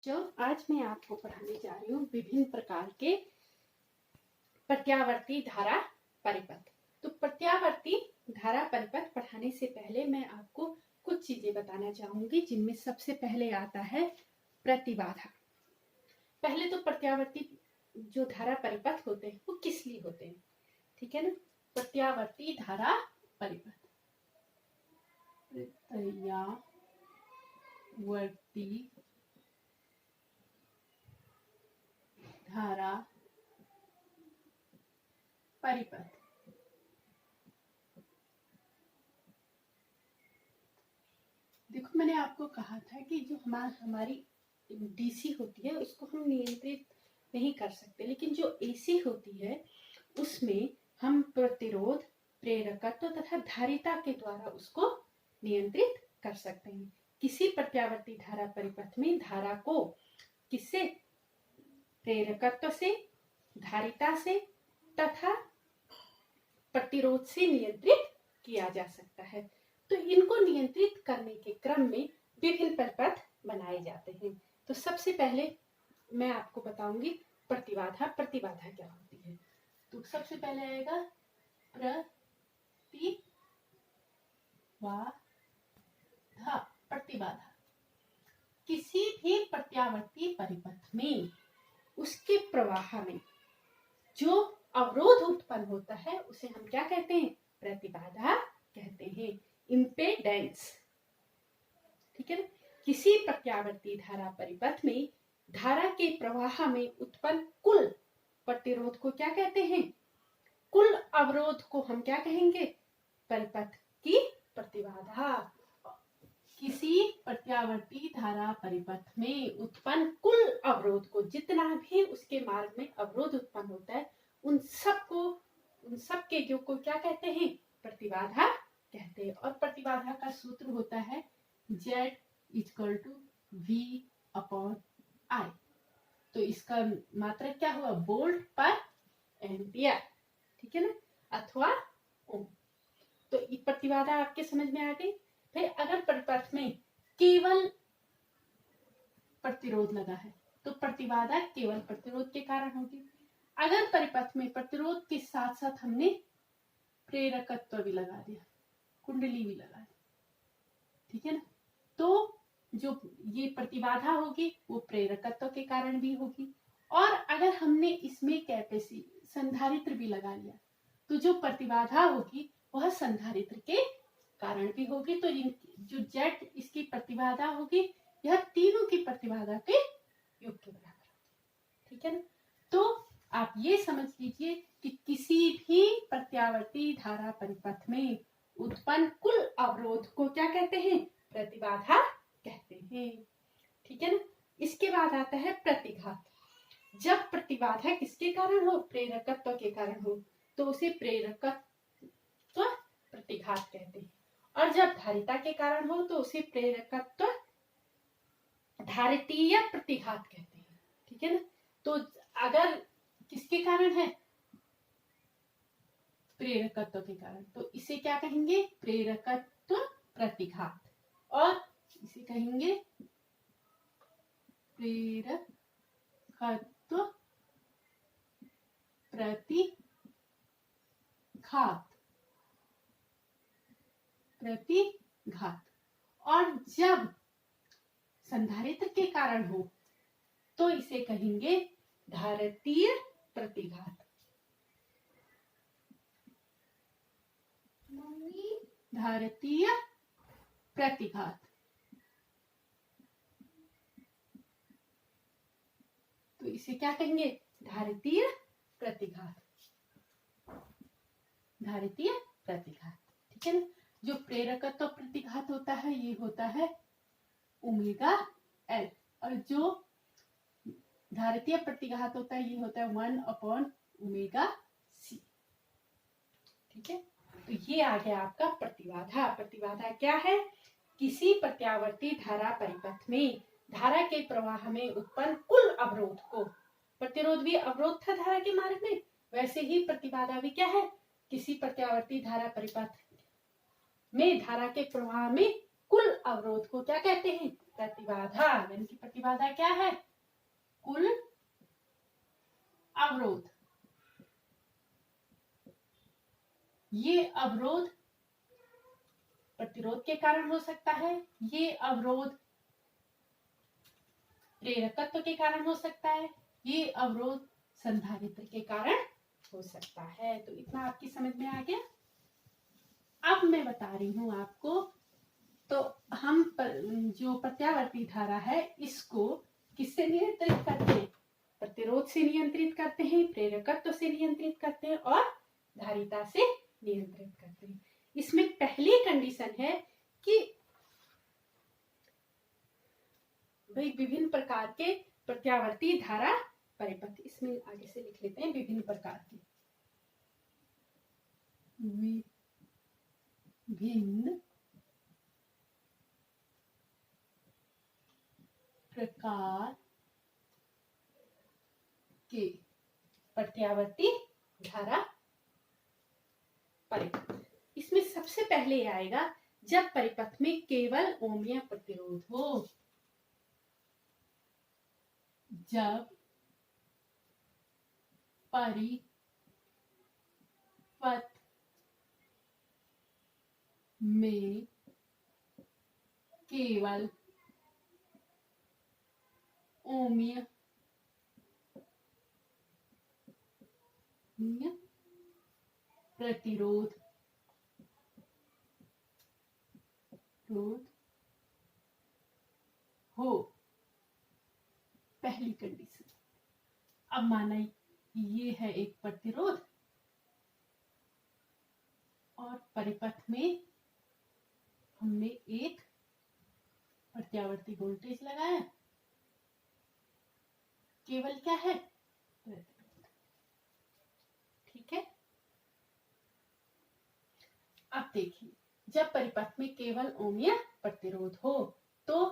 जो आज मैं आपको पढ़ाने जा रही हूँ विभिन्न प्रकार के प्रत्यावर्ती धारा परिपथ। तो प्रत्यावर्ती धारा परिपथ पढ़ाने से पहले मैं आपको कुछ चीजें बताना चाहूंगी, जिनमें सबसे पहले आता है प्रतिबाधा। पहले तो प्रत्यावर्ती जो धारा परिपथ होते हैं वो किस लिए होते हैं, ठीक है ना। प्रत्यावर्ती धारा परिपथ, प्रत्यावर्ती धारा परिपथ। देखो, मैंने आपको कहा था कि जो हमारी डीसी होती है उसको हम नियंत्रित नहीं कर सकते, लेकिन जो एसी होती है उसमें हम प्रतिरोध, प्रेरकत्व तथा धारिता के द्वारा उसको नियंत्रित कर सकते हैं। किसी प्रत्यावर्ती धारा परिपथ में धारा को किससे, प्रेरकत्व से, धारिता से तथा प्रतिरोध से नियंत्रित किया जा सकता है। तो इनको नियंत्रित करने के क्रम में विभिन्न परिपथ बनाए जाते हैं। तो सबसे पहले मैं आपको बताऊंगी प्रतिबाधा। प्रतिबाधा क्या होती है? तो सबसे पहले आएगा प्रतिबाधा। प्रतिबाधा किसी भी प्रत्यावर्ती परिपथ में उसके प्रवाह में जो अवरोध उत्पन्न होता है उसे हम क्या कहते हैं? प्रतिबाधा कहते हैं, इम्पेडेंस, ठीक है ना। किसी प्रत्यावर्ती धारा परिपथ में धारा के प्रवाह में उत्पन्न कुल प्रतिरोध को क्या कहते हैं? कुल अवरोध को हम क्या कहेंगे? परिपथ की प्रतिबाधा। किसी प्रत्यावर्ती धारा परिपथ में उत्पन्न कुल अवरोध को, जितना भी उसके मार्ग में अवरोध उत्पन्न होता है, उन सब के योग को क्या कहते हैं? प्रतिबाधा कहते हैं। और प्रतिबाधा का सूत्र होता है Z = V/I। तो इसका मात्रक क्या हुआ? वोल्ट पर एम्पियर, ठीक है ना, अथवा ओम। तो प्रतिबाधा आपके समझ में आ गई। फिर अगर परिपथ में केवल प्रतिरोध लगा है तो प्रतिबाधा केवल प्रतिरोध के कारण होगी। अगर परिपथ में प्रतिरोध के साथ साथ हमने प्रेरकत्व भी लगा दिया, कुंडली भी लगा दी, ठीक है ना, तो जो ये प्रतिबाधा होगी वो प्रेरकत्व के कारण भी होगी। और अगर हमने इसमें संधारित्र भी लगा लिया तो जो प्रतिबाधा होगी वह संधारित्र के कारण भी होगी। तो जो Z इसकी प्रतिबाधा होगी यह तीनों की प्रतिबाधा के योग के बराबर होगी, ठीक है ना। तो आप ये समझ लीजिए कि किसी भी प्रत्यावर्ती धारा परिपथ में उत्पन्न कुल अवरोध को क्या कहते हैं? प्रतिबाधा कहते हैं, ठीक है ना। इसके बाद आता है प्रतिघात। जब प्रतिबाधा किसके कारण हो? प्रेरकत्व के कारण हो तो उसे प्रेरकत्व प्रतिघात कहते हैं। और जब धारिता के कारण हो तो उसे प्रेरकत्व धारितीय प्रतिघात कहते हैं, ठीक है ना। तो अगर किसके कारण है? प्रेरकत्व के कारण, तो इसे क्या कहेंगे? प्रेरकत्व प्रतिघात। और इसे कहेंगे प्रेरकत्व प्रतिघात। और जब संधारित्र के कारण हो तो इसे कहेंगे धारितीय प्रतिघात। धारितीय प्रतिघात, तो इसे क्या कहेंगे? धारितीय प्रतिघात। धारितीय प्रतिघात, ठीक है ना। जो प्रेरकत्व प्रतिघात होता है ये होता है ω/L, और जो धारितीय प्रतिघात होता है ये होता है 1/ω/c, ठीक है। तो ये आ गया आपका प्रतिबाधा। प्रतिबाधा क्या है? किसी प्रत्यावर्ती धारा परिपथ में धारा के प्रवाह में उत्पन्न कुल अवरोध को, प्रतिरोध भी अवरोध था धारा के मार्ग में, वैसे ही प्रतिबाधा भी क्या है? किसी प्रत्यावर्ती धारा परिपथ में धारा के प्रवाह में कुल अवरोध को क्या कहते हैं? प्रतिबाधा, यानी कि प्रतिबाधा क्या है? कुल अवरोध। ये अवरोध प्रतिरोध के कारण हो सकता है, ये अवरोध प्रेरकत्व के कारण हो सकता है, ये अवरोध संधारित्र के कारण हो सकता है। तो इतना आपकी समझ में आ गया। अब मैं बता रही हूं आपको, तो हम जो प्रत्यावर्ती धारा है इसको किससे नियंत्रित करते हैं? प्रतिरोध से नियंत्रित करते हैं, प्रेरकत्व से नियंत्रित करते हैं और धारिता से नियंत्रित करते हैं। इसमें पहली कंडीशन है कि भाई विभिन्न प्रकार के प्रत्यावर्ती धारा परिपथ, इसमें आगे से लिख लेते हैं विभिन्न प्रकार के, विभिन्न प्रकार के प्रत्यावर्ती धारा परिपथ। इसमें सबसे पहले आएगा जब परिपथ में केवल ओमीय प्रतिरोध हो। जब परिपथ में केवल ओमीय प्रतिरोध हो, पहली कंडीशन। अब माना ये है एक प्रतिरोध और परिपथ में हमने एक प्रत्यावर्ती वोल्टेज लगाया, केवल क्या है? प्रतिरोध। ठीक है। अब देखिए, जब परिपथ में केवल ओमीय प्रतिरोध हो तो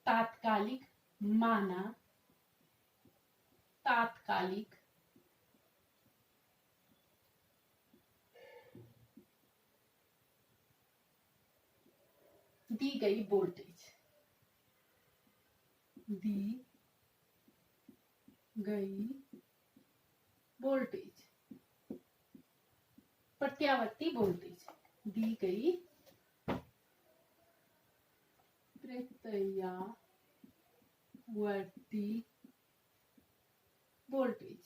तात्कालिक दी गई वोल्टेज प्रत्यावर्ती वोल्टेज दी गई प्रत्यावर्ती वोल्टेज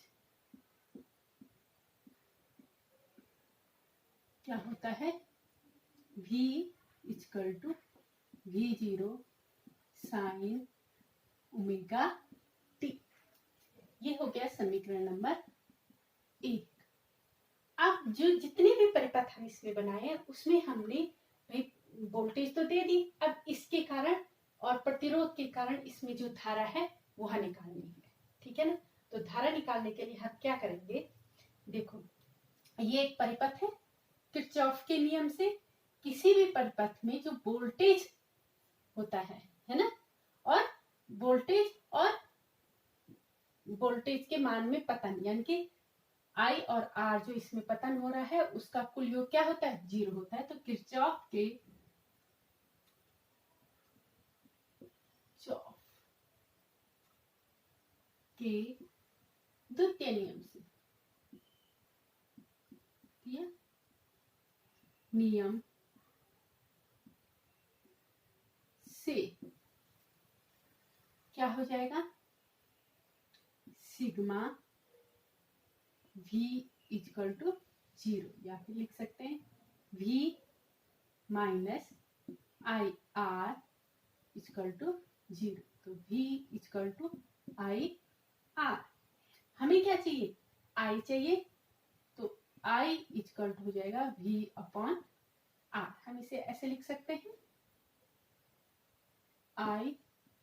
क्या होता है? V equal to V0 sine omega t. ये हो गया समीकरण नंबर 1। अब जो जितने भी परिपथ हम इसमें बनाए उसमें हमने वोल्टेज तो दे दी, अब इसके कारण और प्रतिरोध के कारण इसमें जो धारा है वह निकालनी है। ठीक है ना? तो धारा निकालने के लिए हम क्या करेंगे? देखो, ये एक परिपथ है। किरचॉफ के नियम से किसी भी परिपथ में जो वोल्टेज होता है ना, और वोल्टेज के मान में पतन, यानी कि I और R जो इसमें पतन हो रहा है उसका कुल योग क्या होता है? 0 होता है। तो किरचॉफ के द्वितीय नियम से क्या हो जाएगा? सिग्मा V इक्वल टू 0, या फिर लिख सकते हैं V minus I R equal to 0। तो V equal to I R. हमें क्या चाहिए? I चाहिए, तो I इक्वल टू हो जाएगा V अपॉन आर। हम इसे ऐसे लिख सकते हैं I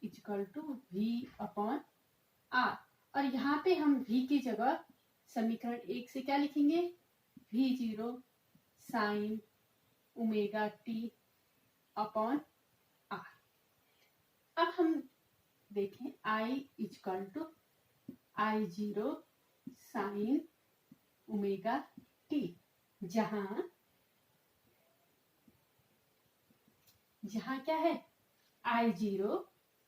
equal to V upon R, और यहाँ पे हम V की जगह समीकरण 1 से क्या लिखेंगे? V0 sine omega t upon R. अब हम देखें I equal to I0 sine omega t, जहां क्या है? I0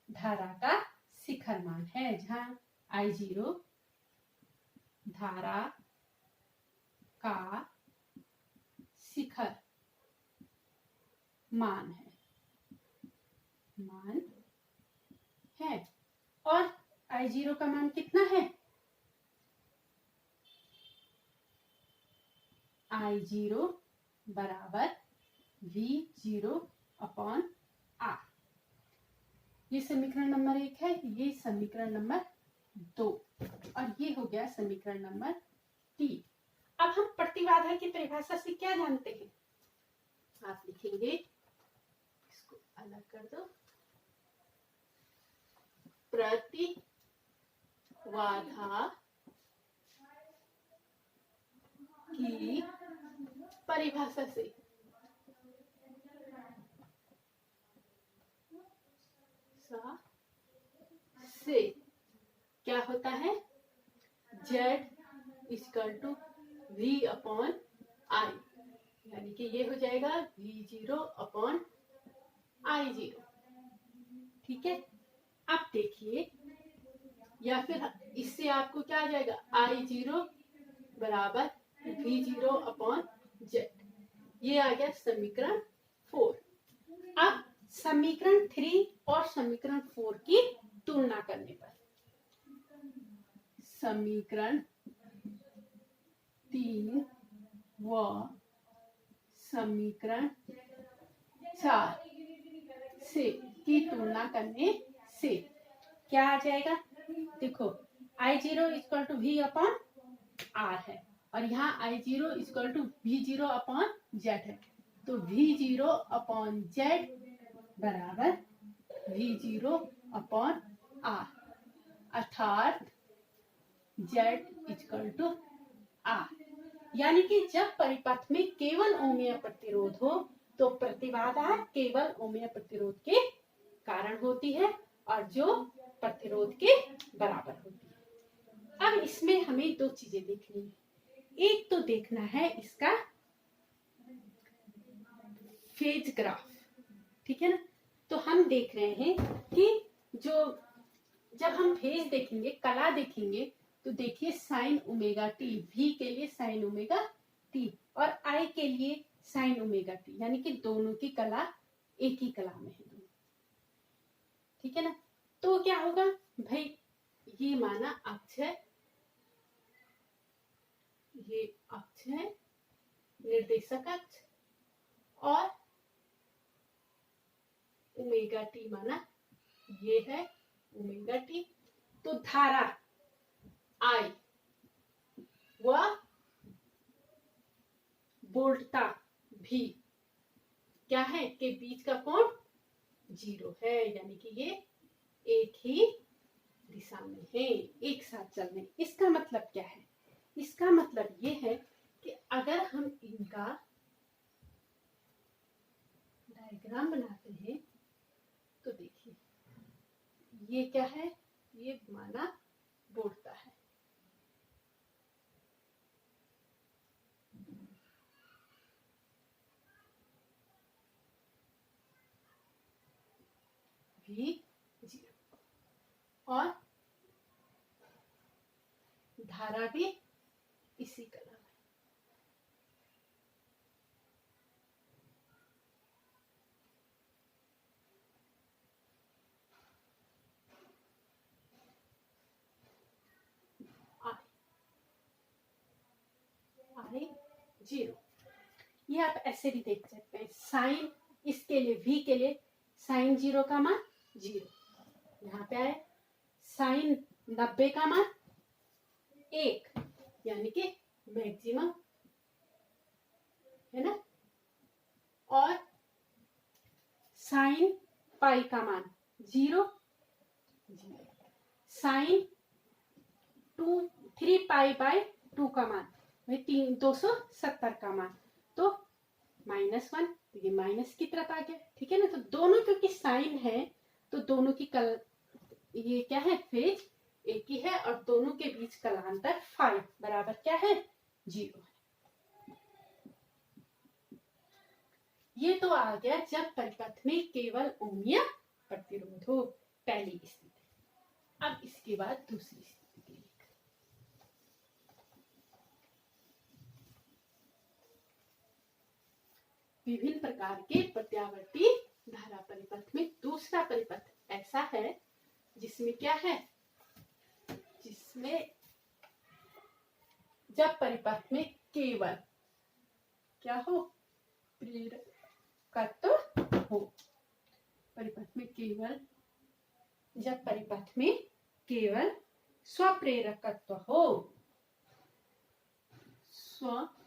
धारा का शिखर मान है, जहां I0 धारा का शिखर मान है। और I0 का मान कितना है? I0 बराबर V0 अपॉन R। ये समीकरण नंबर 1 है, ये समीकरण नंबर 2, और ये हो गया समीकरण नंबर 3। अब हम प्रतिबाधा की परिभाषा से क्या जानते हैं? आप लिखेंगे, इसको अलग कर दो, प्रतिबाधा की परिभाषा से क्या होता है? Z equal to V upon I, यानी कि ये हो जाएगा V0 अपॉन I0। ठीक है, अब देखिए, या फिर इससे आपको क्या आ जाएगा? I0 बराबर V0 अपॉन Z। ये आ गया समीकरण 4। अब समीकरण 3 और समीकरण 4 की तुलना करने पर, समीकरण 3 व समीकरण 4 से की तुलना करने से क्या आ जाएगा? देखो, I0 equal to V upon R है, और यहाँ I0 equal to V0 upon Z है, तो V0 अपॉन Z बराबर V0 अपॉन R, अर्थात Z इक्वल टू R। यानी कि जब परिपथ में केवल ओमीय प्रतिरोध हो तो प्रतिबाधा केवल ओमीय प्रतिरोध के कारण होती है, और जो प्रतिरोध के बराबर होती है। अब इसमें हमें दो चीजें देखनी है। एक तो देखना है इसका फेज ग्राफ, ठीक है ना। तो हम देख रहे हैं कि जब हम फेज देखेंगे, कला देखेंगे, तो देखिए साइन ओमेगा टी, V के लिए साइन ओमेगा टी और I के लिए साइन ओमेगा टी, यानी कि दोनों की कला एक ही कला में है, ठीक है ना। तो क्या होगा भाई, ये माना अक्ष है, ये अक्ष है, निर्देशक अक्ष, और ओमेगा टी माना ये है ओमेगा टी। तो धारा I व वोल्टता V क्या है कि बीच का कोण 0 है, यानी कि ये एक ही दिशा में है, एक साथ चल रहे। इसका मतलब क्या है? इसका मतलब ये है कि अगर हम इनका डायग्राम बनाते हैं तो देखिए ये क्या है, ये माना वोल्टता है, V0, और धारा भी इसी कलर में। I0 ये आप ऐसे भी देख सकते हैं, साइन इसके लिए V के लिए साइन 0 का मान 0, यहाँ पे आए साइन 90 का मान 1, यानी कि मैक्सिमम है ना, और साइन पाई का मान 0, साइन 3 पाई बाय 2 का मान 270 का मान, तो -1, ये माइनस की तरफ आ गया, ठीक है ना। तो दोनों क्योंकि साइन है तो दोनों की ये क्या है, फेज एक ही है, और दोनों के बीच कलांतर फाई बराबर क्या है, 0 है। ये तो आ गया जब परिपथ में केवल ओमीय प्रतिरोध हो। पहली स्थिति। अब इसके बाद दूसरी स्थिति के लिए विभिन्न प्रकार के प्रत्यावर्ती धारा परिपथ में दूसरा परिपथ ऐसा है जिसमें क्या है, जिसमें जब परिपथ में केवल क्या हो, प्रेरकत्व हो। परिपथ में केवल, जब परिपथ में केवल स्वप्रेरकत्व हो, स्वप्रेरकत्व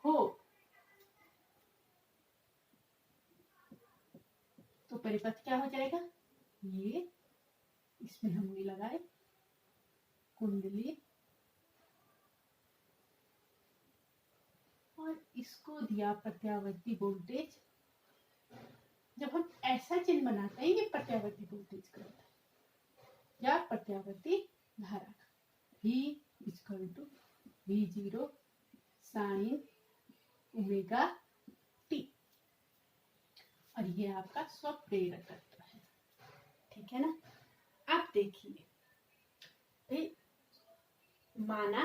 हो, तो परिपथ क्या हो जाएगा, ये इसमें हमने लगाए कुंडली और इसको दिया प्रत्यावर्ती वोल्टेज। जब हम ऐसा चिन्ह बनाते हैं, ये प्रत्यावर्ती वोल्टेज का होता है या प्रत्यावर्ती धारा का। V equal to V0 sine omega t, और ये आपका स्वप्रेरकत्व है, ठीक है ना। अब देखिए, माना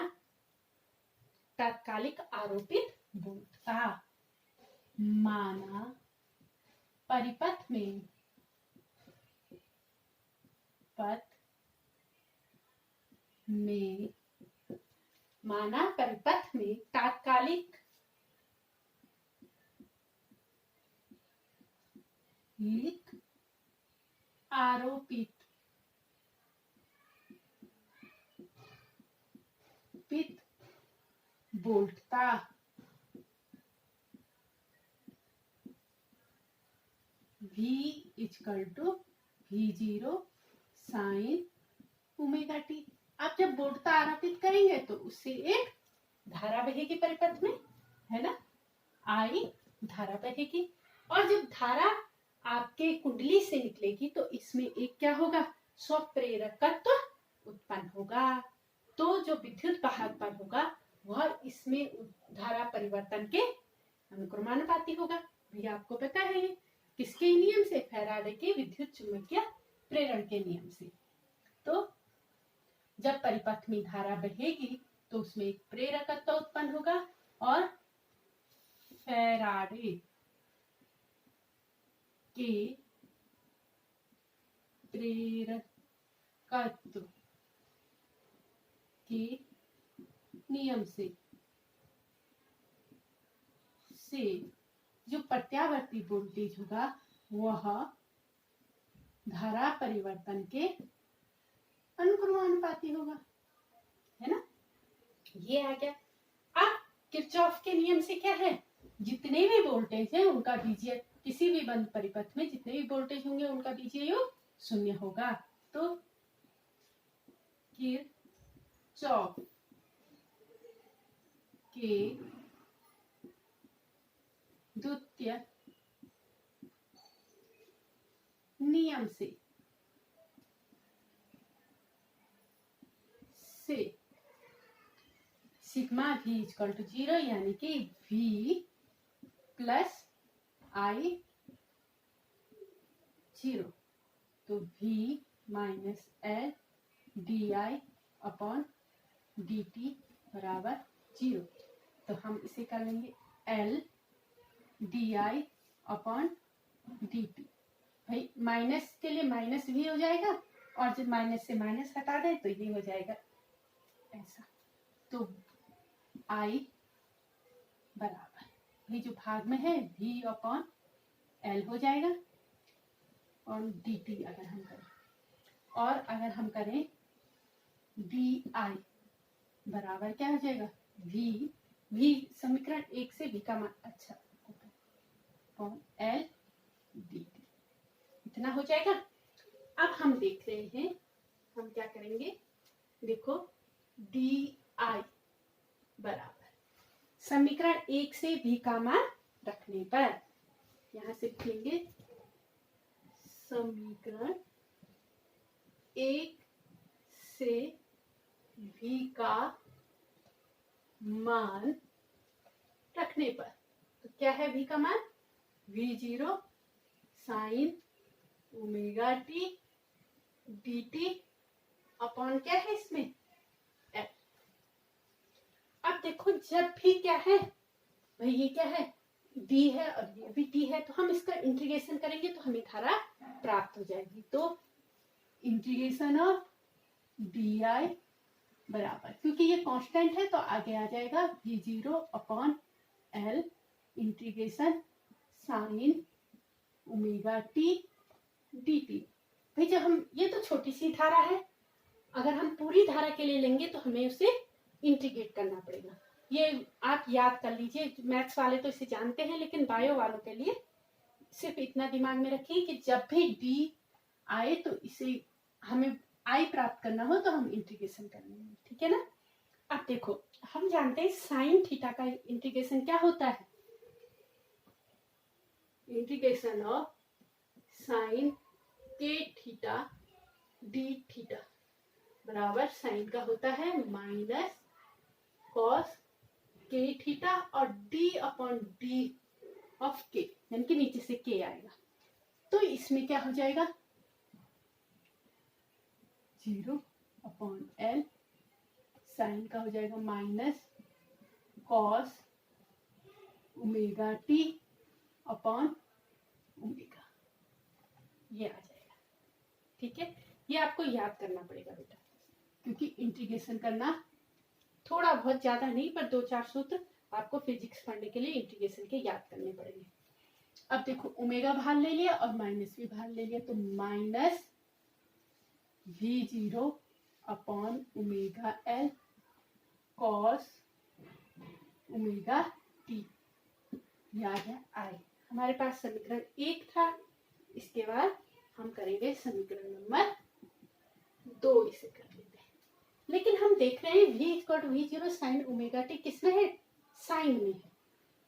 तात्कालिक आरोपित वोल्टता, माना परिपथ में माना परिपथ में तात्कालिक आरोपित वोल्टता V equal to V0 sine omega t। आप जब वोल्टता आरोपित करेंगे तो उससे एक धारा बहेगी परिपथ में, है ना, I धारा बहेगी, और जब धारा आपके कुंडली से निकलेगी तो इसमें एक क्या होगा, स्वप्रेरकत्व उत्पन्न होगा। तो जो विद्युत वाहक बल होगा वह इसमें धारा परिवर्तन के अनुक्रमानुपाती होगा। भैया आपको पता है किसके नियम से, फैराडे के विद्युत चुंबकीय प्रेरण के नियम से। तो जब परिपथ में धारा बहेगी तो उसमें एक प्रेरकत्व उत्पन्न होगा, और फैराडे के प्रेरकत्व के नियम से जो प्रत्यावर्ती वोल्टेज होगा वह धारा परिवर्तन के अनुक्रमानुपाती होगा, है ना। ये आ गया। अब किरचॉफ के नियम से क्या है, जितने भी वोल्टेज हैं उनका बीजीय, किसी भी बंद परिपथ में जितने भी वोल्टेज होंगे उनका बीजीय योग शून्य होगा। तो किरचॉफ के द्वितीय नियम से सिग्मा V इक्वल टू 0, यानी कि V प्लस I 0, तो V minus L DI upon DT बराबर 0। तो हम इसे कर लेंगे L DI अपॉन DT। भाई माइनस के लिए माइनस भी हो जाएगा, और जब माइनस से माइनस हटा दें तो ये हो जाएगा ऐसा। तो I बराबर, ये जो भाग में है V अपॉन L हो जाएगा, और DT अगर हम करें, और अगर हम करें DI बराबर क्या हो जाएगा, V समीकरण 1 से V का मान अच्छा अपॉन L DT, इतना हो जाएगा। अब हम देख रहे हैं हम क्या करेंगे, देखो DI बराबर समीकरण 1 से V का मान रखने पर यहां से लिखेंगे समीकरण 1 से V का मान रखने पर तो क्या है v का मान? v0 sine omega T dt upon क्या है इसमें f। अब देखो जब भी क्या है भाई, ये क्या है d है और ये भी d है, तो हम इसका इंटीग्रेशन करेंगे तो हमें धारा प्राप्त हो जाएगी। तो इंटीग्रेशन ऑफ di बराबर, क्योंकि ये कांस्टेंट है तो आगे आ जाएगा v0 upon l integration sign omega T dt। भाई जब हम, ये तो छोटी सी धारा है, अगर हम पूरी धारा के लिए लेंगे तो हमें उसे इंटीग्रेट करना पड़ेगा। ये आप याद कर लीजिए, मैथ्स वाले तो इसे जानते हैं, लेकिन बायो वालों के लिए सिर्फ इतना दिमाग में रखिए कि जब भी d आए तो इसे हमें i प्राप्त करना हो तो हम इंटीग्रेशन कर लेंगे, ठीक है ना। अब देखो हम जानते हैं साइन थीटा का इंटीग्रेशन क्या होता है, इंटीग्रेशन ऑफ साइन के थीटा डी थीटा बराबर साइन का होता है माइनस कॉस के थीटा और डी अपॉन डी ऑफ के, यानी कि नीचे से के आएगा। तो इसमें क्या हो जाएगा 0 अपॉन एल साइन का हो जाएगा minus cos omega t upon omega, ये आ जाएगा, ठीक है। ये आपको याद करना पड़ेगा बेटा, क्योंकि इंटीग्रेशन करना थोड़ा बहुत ज्यादा नहीं, पर 2-4 सूत्र आपको फिजिक्स पढ़ने के लिए इंटीग्रेशन के याद करने पड़ेंगे। अब देखो ओमेगा बाहर ले लिया और माइनस भी बाहर ले लिया, तो minus v0 upon omega L cos omega T, याद है आई। हमारे पास समीकरण 1 था, इसके बाद हम करेंगे समीकरण नंबर 2, इसे कर लेते हैं। लेकिन हम देख रहे हैं v equal to v0 sine omega t किसमें है, साइन में है,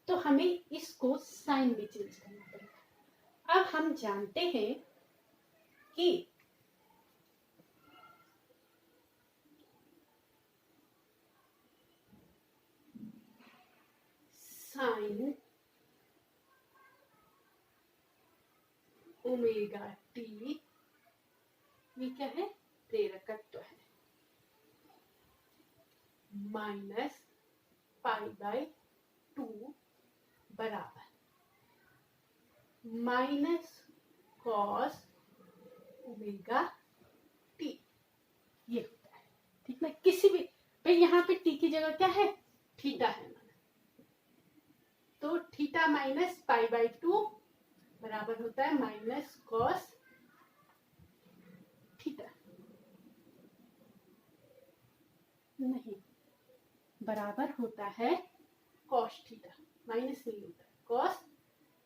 तो हमें इसको साइन में चेंज करना पड़ेगा। अब हम जानते हैं कि साइन ओमेगा टी ये क्या है, प्रेरकत्व है, माइनस पाई बाय 2 बराबर माइनस कॉस ओमेगा टी, ये होता है, ठीक ना। किसी भी भाई यहाँ पे टी की जगह क्या है, थीटा है, तो थीटा माइनस पाई बाय 2 बराबर होता है माइनस कॉस थीटा, नहीं बराबर होता है कॉस थीटा, माइनस नहीं होता है, कॉस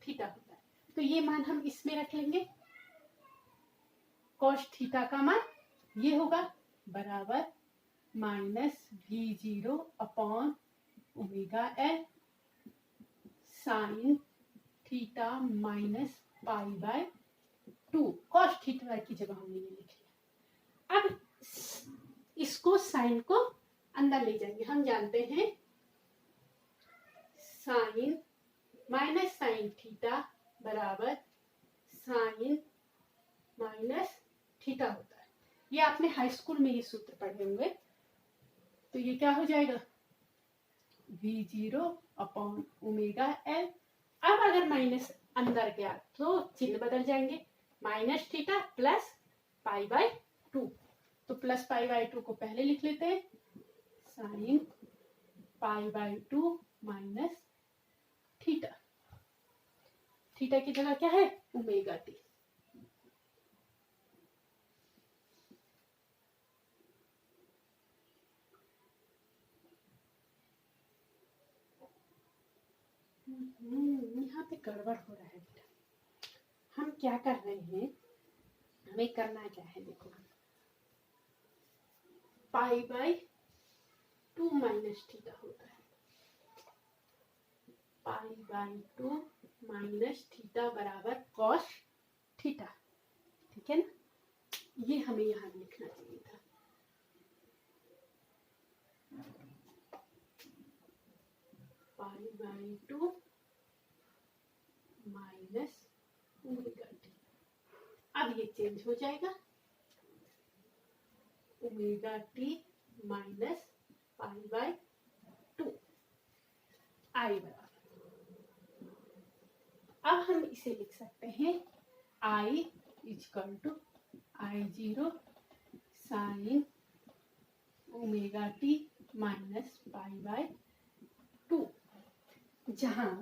थीटा होता है। तो ये मान हम इसमें रख लेंगे, कॉस थीटा का मान ये होगा बराबर minus v0 upon omega L sine theta minus pi by 2, cos theta की जगह हमने ये लिख लिया। अब इसको साइन को अंदर ले जाएंगे, हम जानते हैं साइन माइनस साइन थीटा बराबर साइन माइनस थीटा होता है। ये आपने हाई स्कूल में ये सूत्र पढ़े होंगे। तो ये क्या हो जाएगा v0 अपॉन ओमेगा एल। अब अगर माइनस अंदर गया तो चिन्ह बदल जाएंगे, minus theta plus pi by 2, तो प्लस पाई बाय 2 को पहले लिख लेते हैं, sine pi by 2 minus theta, theta की जगह क्या है ओमेगा टी। यहाँ पे गड़बड़ हो रहा है बेटा। हम क्या कर रहे हैं, हमें करना क्या है, देखो पाई बाय 2 माइनस थीटा होता है, पाई बाय 2 माइनस थीटा बराबर कॉस थीटा, ठीक है ना। ये हमें यहाँ लिखना चाहिए था, pi by 2 minus omega t. अब ये चेंज हो जाएगा, omega t minus pi by 2 I बराबर। अब हम इसे लिख सकते हैं I equal to I0 sine omega t minus pi by 2, जहां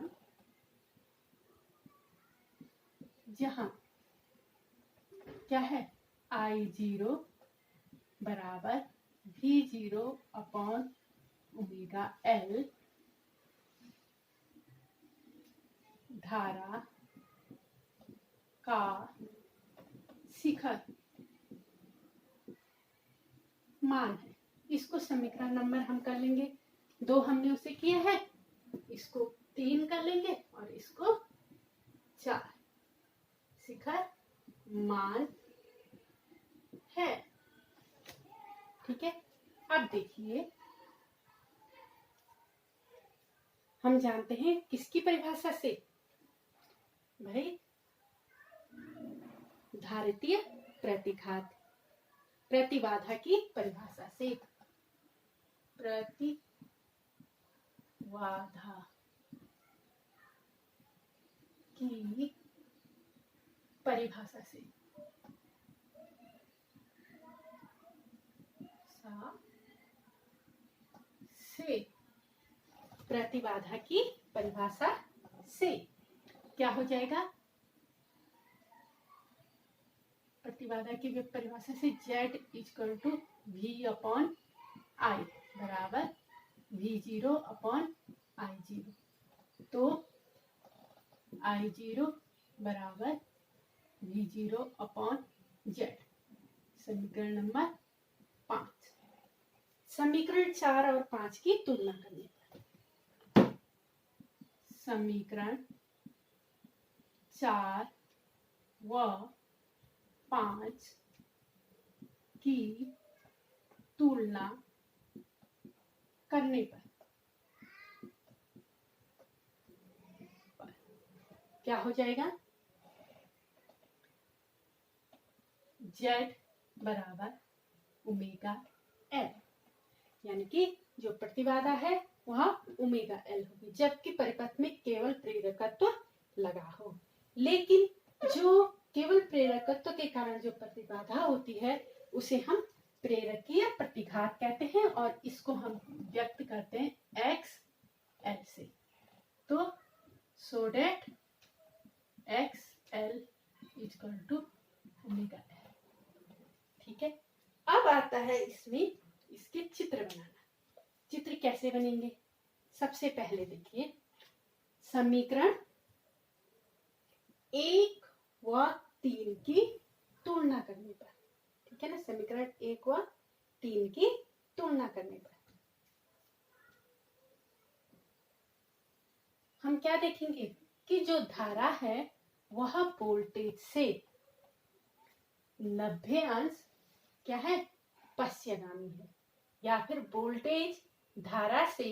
क्या है I0 बराबर V0 अपॉन ओमेगा L, धारा का शिखर मान है। इसको समीकरण नंबर हम कर लेंगे, 2 हमने उसे किया है, इसको 3 कर लेंगे और इसको 4। शिखर मान है, ठीक है। अब देखिए, हम जानते हैं किसकी परिभाषा से भाई, धारितीय प्रतिघात प्रतिबाधा की परिभाषा से, प्रतिबाधा की परिभाषा से प्रतिबाधा की परिभाषा से क्या हो जाएगा, प्रतिबाधा की परिभाषा से Z equal to V upon I बराबर V0 अपॉन I0। तो I0 बराबर V0 अपॉन Z। समीकरण नंबर 5। समीकरण 4 और 5 की तुलना करने पर, समीकरण 4 व 5 की तुलना करने पर क्या हो जाएगा, Z बराबर ओमेगा L, यानी कि जो प्रतिबाधा है वह ओमेगा L होगी, जबकि परिपथ में केवल प्रेरकत्व लगा हो। लेकिन जो केवल प्रेरकत्व के कारण जो प्रतिबाधा होती है उसे हम प्रेरकीय प्रतिघात कहते हैं, और इसको हम व्यक्त करते हैं XL से। तो so that XL equal to omega L, ठीक है। अब आता है इसमें इसके चित्र बनाना। चित्र कैसे बनेंगे, सबसे पहले देखिए, समीकरण 1 व 3 की तुलना करने पर, ठीक है ना, समीकरण 1 व 3 की तुलना करने पर हम क्या देखेंगे कि जो धारा है वह वोल्टेज से 90 अंश क्या है, पश्चगामी है, या फिर वोल्टेज धारा से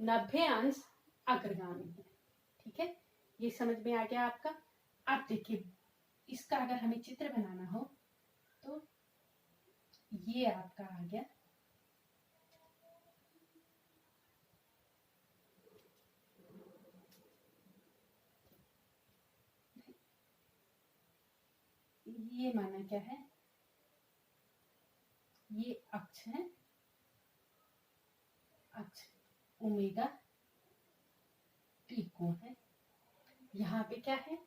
90 अंश अग्रगामी है, ठीक है। ये समझ में आ गया आपका। अब देखिए, इसका अगर हमें चित्र बनाना हो तो ये आपका आ गया, ये माना क्या है, ये अक्ष है, अक्ष ओमेगा टी को है। यहाँ पे क्या है,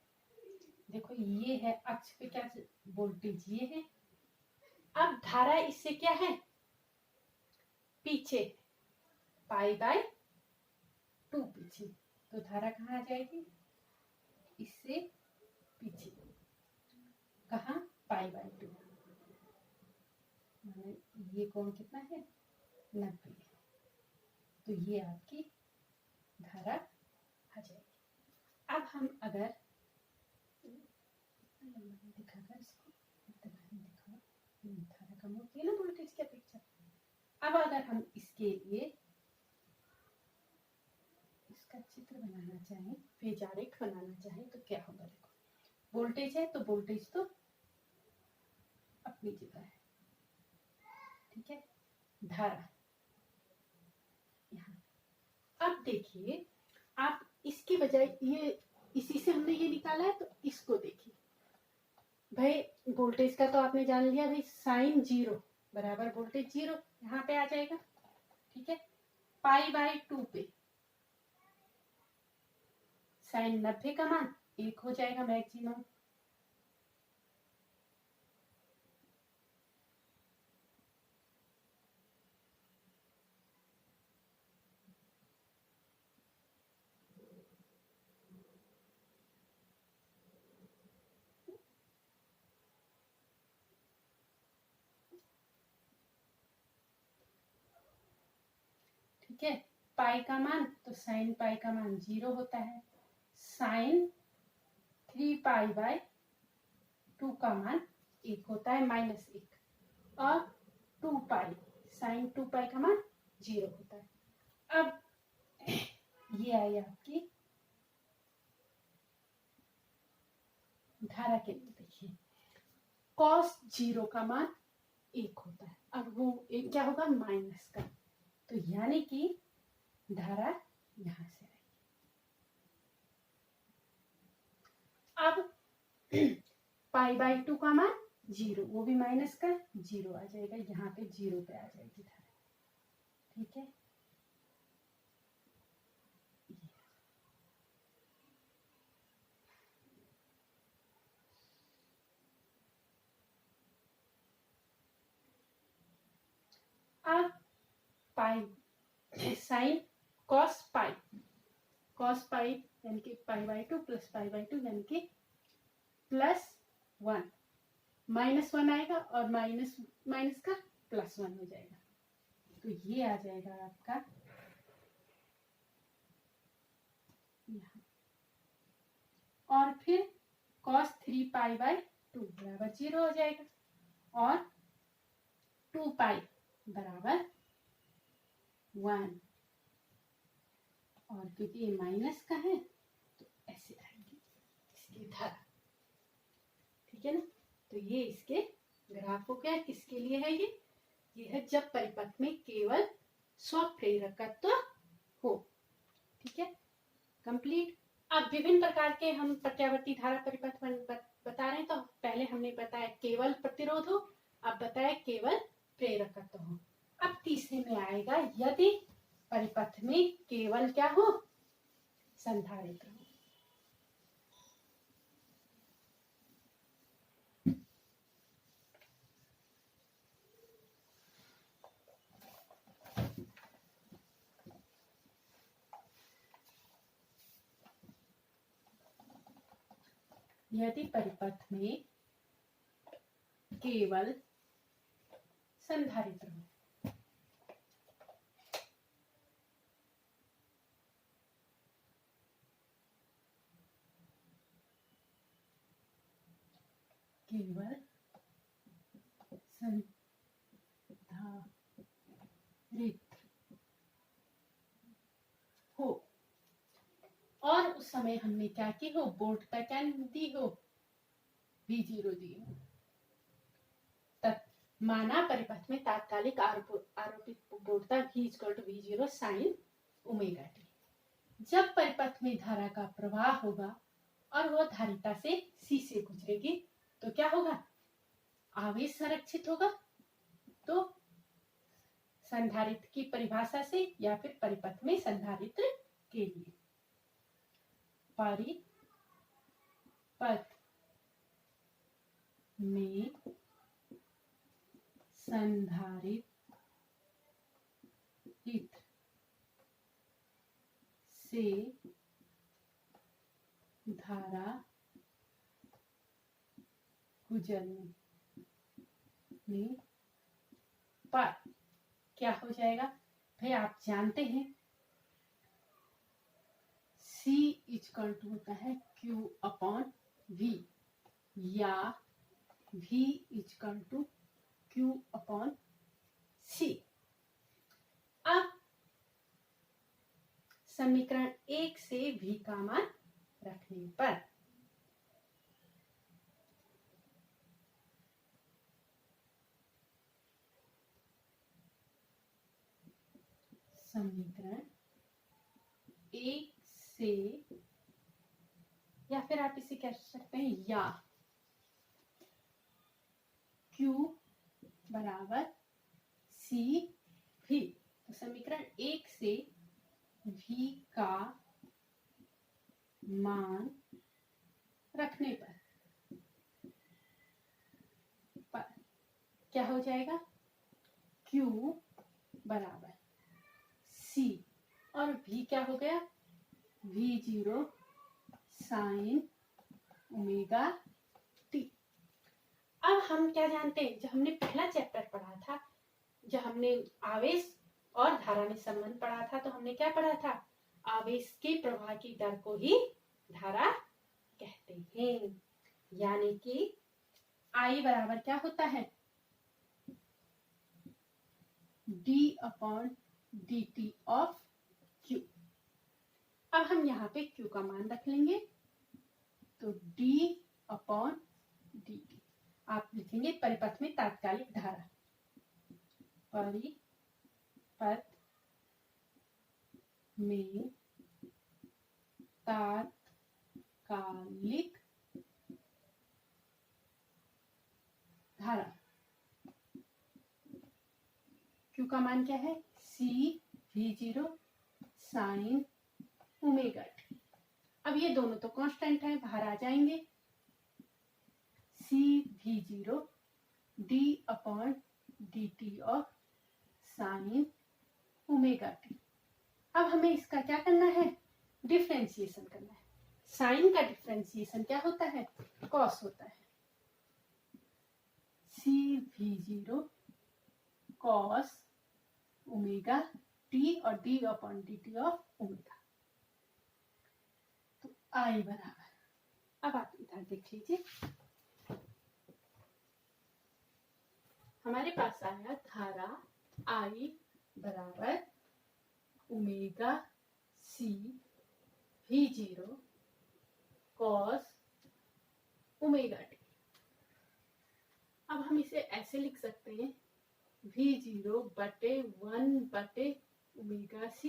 देखो ये है अक्ष पे क्या वोल्टेज ये है। अब धारा इससे क्या है, पीछे पाई बाय 2 पीछे, तो धारा कहाँ आ जाएगी, इससे पीछे, कहाँ, पाई बाय 2, ये कोण कितना है, 90, तो ये आपकी धारा आ जाएगी। अब हम अगर दिखाकर इसको धारा कम होती है ना वोल्टेज की अपेक्षा, अब अगर हम इसके लिए इसका चित्र बनाना चाहें, फेज आरेख बनाना चाहें, तो क्या होगा, देखो वोल्टेज है तो वोल्टेज तो अपनी जगह है, ठीक है। धारा यहाँ, अब देखिए आप इसकी बजाय ये इसी से हमने ये निकाला है तो इसको देखिए भाई, वोल्टेज का तो आपने जान लिया भाई, साइन 0 बराबर वोल्टेज 0 यहाँ पे आ जाएगा, ठीक है। π/2 पे साइन 90 का मान 1 हो जाएगा मैक्सिमम, ठीक है। पाई का मान तो साइन पाई का मान 0 होता है, साइन 3π/2 का मान 1 होता है -1, और 2π साइन 2π का मान 0 होता है। अब ये आई आपकी धारा के लिए, देखिए cos 0 का मान 1 होता है, अब वो एक क्या होगा माइनस का, तो यानी कि धारा यहां से आएगी। अब π/2 का मान 0, वो भी माइनस का 0 आ जाएगा, यहाँ पे 0 पे आ जाएगी धारा, ठीक है। अब पाई साइन cos पाई यानी कि π/2 प्लस π/2 यानी कि +1, -1 आएगा और माइनस का +1 हो जाएगा, तो ये आ जाएगा आपका यहाँ, और फिर cos 3π/2 बराबर 0 हो जाएगा, और 2π बराबर 1, और क्योंकि ये माइनस का है तो ऐसे आएगी इसकी धारा, ठीक है ना। तो ये इसके ग्राफ हो गया, किसके लिए है ये है जब परिपथ में केवल स्वप्रेरकत्व हो, ठीक है, कंप्लीट। अब विभिन्न प्रकार के हम प्रत्यावर्ती धारा परिपथ बता रहे हैं, तो पहले हमने बताया केवल प्रतिरोध हो, अब बताया केवल प्रेरकत्व हो। अब तीसरे में आएगा यदि परिपथ में केवल क्या हो, संधारित्र हो। यदि परिपथ में केवल संधारित्र हो, केवल संधारित्र हो, और उस समय हमने क्या की हो, बोर्ड पर क्या दी हो, V0 दी हो, माना परिपथ में तात्कालिक आरोपित बोधता V=V0 साइन ओमेगा टी। जब परिपथ में धारा का प्रवाह होगा और वह धारिता से C से गुजरेगी तो क्या होगा, आवेश संरक्षित होगा। तो संधारित्र की परिभाषा से या फिर परिपथ में संधारित्र के लिए, परिपथ में संधारित्र से धारा गुजरने पर क्या हो जाएगा भाई, आप जानते हैं C = होता है Q/V, या V = Q/C। अब समीकरण 1 से V का मान रखने पर समीकरण 1 से, या फिर आप इसे कह सकते हैं या Q बराबर C V। तो समीकरण 1 से V का मान रखने पर क्या हो जाएगा, Q बराबर C और V क्या हो गया, V0 साइन ओमेगा टी। अब हम क्या जानते हैं, जो हमने पहला चैप्टर पढ़ा था, जब हमने आवेश और धारा में संबंध पढ़ा था, तो हमने क्या पढ़ा था, आवेश के प्रवाह की दर को ही धारा कहते हैं। यानी कि I बराबर क्या होता है, d/dt ऑफ Q। अब हम यहाँ पे Q का मान रख लेंगे, तो d/dt आप लिखेंगे परिपथ में तात्कालिक धारा, परिपथ में तात्कालिक धारा। Q का मान क्या है, C V0 sine omega t. अब ये दोनों तो कांस्टेंट है, बाहर आ जाएंगे, C V0 d/dt of sine omega t. अब हमें इसका क्या करना है, डिफरेंशिएशन करना है। साइन का डिफरेंशिएशन क्या होता है, कॉस होता है। C V0 cos omega T और d/dt ऑफ ओमेगा। तो I बराबर, अब आप इधर देख लीजिए, हमारे पास आया धारा I बराबर omega C V0 cos omega t. अब हम इसे ऐसे लिख सकते हैं, V0/1/ओमेगा C,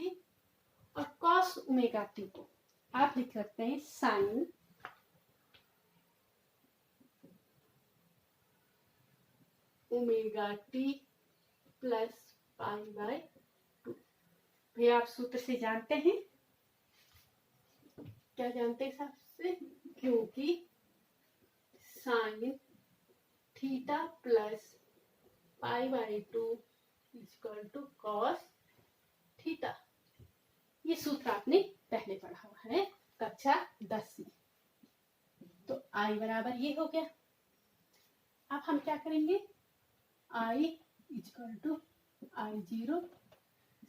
और कॉस ओमेगा टी को आप लिख सकते हैं साइन ओमेगा टी प्लस π/2। भैया आप सूत्र से जानते हैं, क्या जानते हैं सबसे, क्योंकि sine theta plus π/2 equal to cos theta. ये सूत्र आपने पहले पढ़ा हुआ है कक्षा 10 में। तो I बराबर ये हो गया। अब हम क्या करेंगे, I equal to I0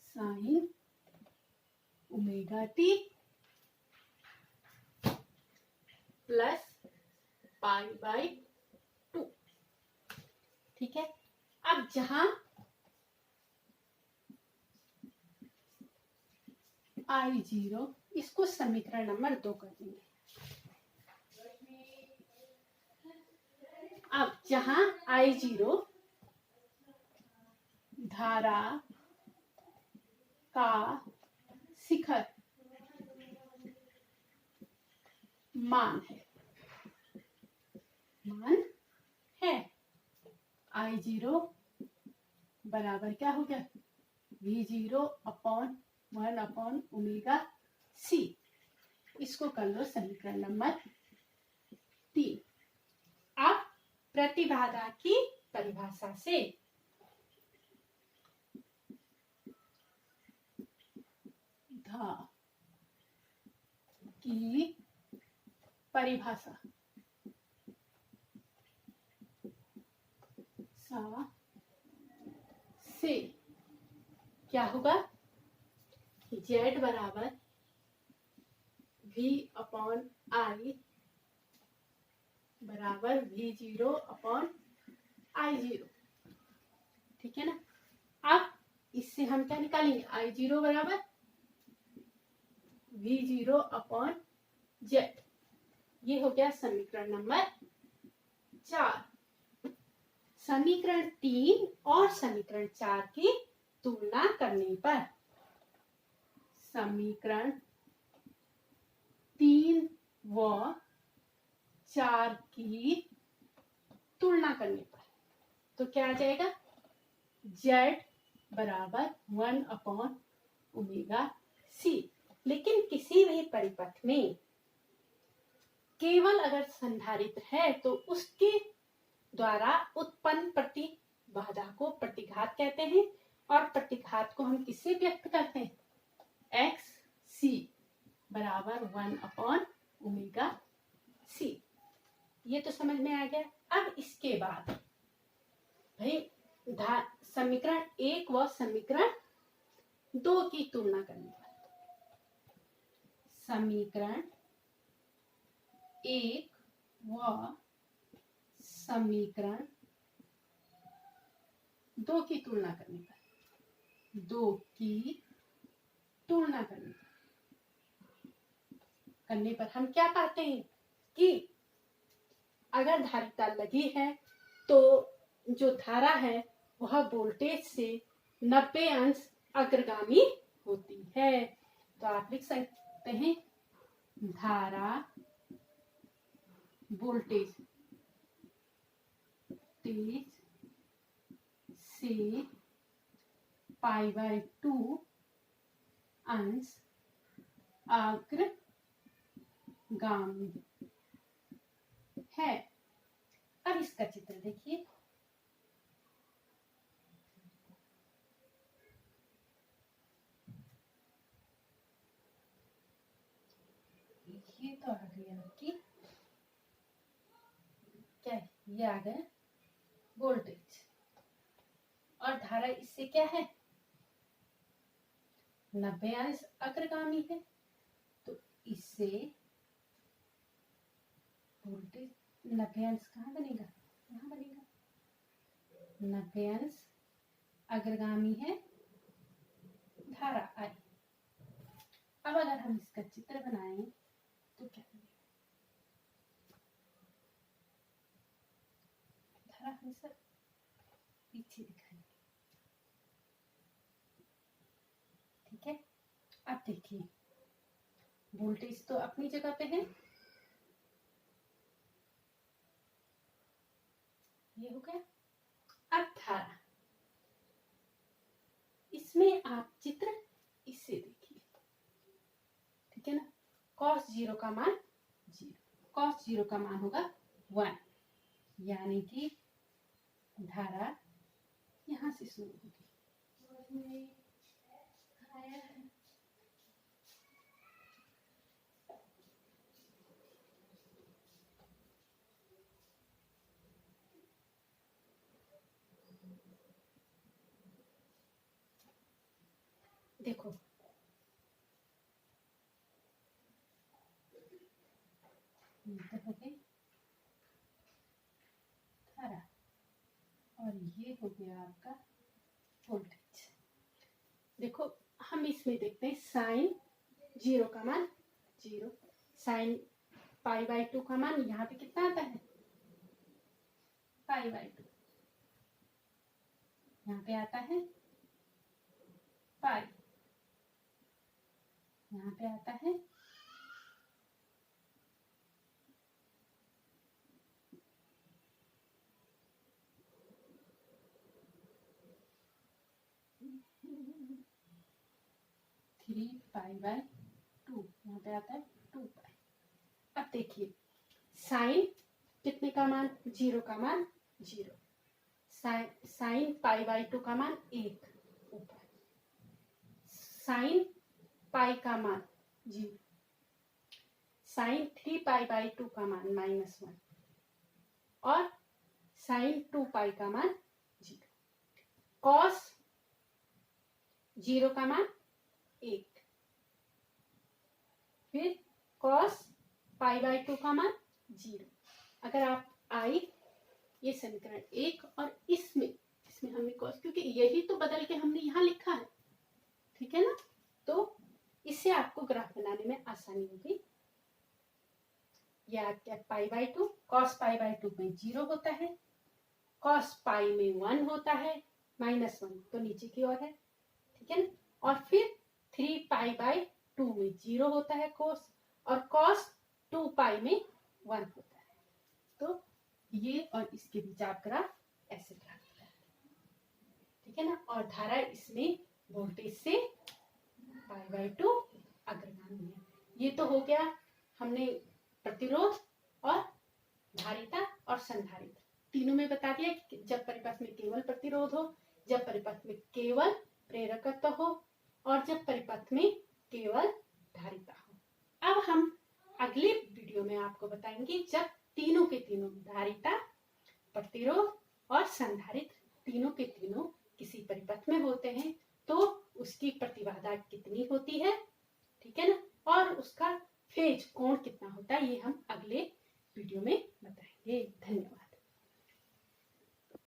sine omega t plus π/2। ठीक है। अब जहां I0, इसको समीकरण नंबर 2 कर देंगे। अब जहां I0 धारा का शिखर मान है, I0 बराबर क्या हो गया, V0/1/ओमेगा C। इसको कर लो समीकरण नंबर 3। अब प्रतिबाधा की परिभाषा से धा की परिभाषा से क्या होगा, Z बराबर V/I बराबर V0/I0। ठीक है ना। अब इससे हम क्या निकालेंगे, I0 बराबर V0/Z। ये हो गया समीकरण नंबर 4। समीकरण 3 और समीकरण 4 की तुलना करने पर समीकरण 3 व 4 की तुलना करने पर, तो क्या आ जाएगा, z बराबर 1/ओमेगा c। लेकिन किसी भी परिपथ में केवल अगर संधारित्र है तो उसके द्वारा उत्पन्न प्रतिबाधा को प्रतिघात कहते हैं, और प्रतिघात को हम किससे व्यक्त करते हैं, xc बराबर 1/ओमेगा c। ये तो समझ में आ गया। अब इसके बाद भाई समीकरण 1 व समीकरण 2 की तुलना करने पर, समीकरण 1 व समीकरण 2 की तुलना करने पर, 2 की तुलना करने पर हम क्या पाते हैं कि अगर धारिता लगी है तो जो धारा है वह वोल्टेज से 90 अंश अग्रगामी होती है। तो आप लिख सकते हैं धारा वोल्टेज तेज से π/2 अंश अग्रगामी है। अब इसका चित्र देखिए, ये तो आ गई आपकी क्या है, ये आ गया वोल्टेज, और धारा इससे क्या है, 90 अंश अग्रगामी है, तो इससे वोल्टेज 90 अंश कहाँ बनेगा, यहाँ बनेगा, 90 अंश अग्रगामी है धारा आई। अब अगर हम इसका चित्र बनाएं तो क्या बनेगा, धारा हमेशा पीछे दिखाएंगे, ठीक है। अब देखिए वोल्टेज तो अपनी जगह पे है, ये हो गया। अब धारा, इसमें आप चित्र इससे देखिए, ठीक है ना, cos 0 का मान 0, cos 0 का मान होगा 1, यानी कि धारा यहां से शुरू होगी। देखो धारा, और ये हो गया आपका वोल्टेज। देखो हम इसमें देखते हैं साइन 0 का मान 0, साइन π/2 का मान यहाँ पे कितना आता है, π/2, यहाँ पे आता है पाई, यहाँ पे आता है थ्री π/2, यहाँ पे आता है 2 पाई। अब देखिए साइन कितने का मान, 0 का मान 0, साइन π/2 का मान 1 ऊपर, साइन पाई का मान 0, साइन 3π/2 का मान -1, और साइन 2π का मान 0, कॉस 0 का मान 1, फिर कॉस π/2 का मान 0। अगर आप आई ये समीकरण 1 और इसमें हमने कॉस, क्योंकि यही तो बदल के हमने यहाँ लिखा है, ठीक है ना, तो इससे आपको ग्राफ बनाने में आसानी होगी। यह क्या π/2, cos π/2 में 0 होता है, cos पाई में 1 होता है, -1 तो नीचे की ओर है, ठीक है ना, और फिर 3π/2 में 0 होता है cos, और cos 2π में 1 होता है। तो ये और इसके बीच आप ग्राफ ऐसे ड्रा करते हैं, ठीक है ना। और धारा इसमें वोल्टेज से π/2 अग्रगामी है। ये तो हो गया, हमने प्रतिरोध और धारिता और संधारित्र तीनों में बता दिया कि जब परिपथ में केवल प्रतिरोध हो, जब परिपथ में केवल प्रेरकत्व हो, और जब परिपथ में केवल धारिता हो। अब हम अगले वीडियो में आपको बताएंगे जब तीनों के तीनों धारिता, प्रतिरोध और संधारित्र तीनों के तीनों किसी परिपथ में होते हैं तो उसकी प्रतिबाधा कितनी होती है, ठीक है ना, और उसका फेज कोण कितना होता है, ये हम अगले वीडियो में बताएंगे। धन्यवाद।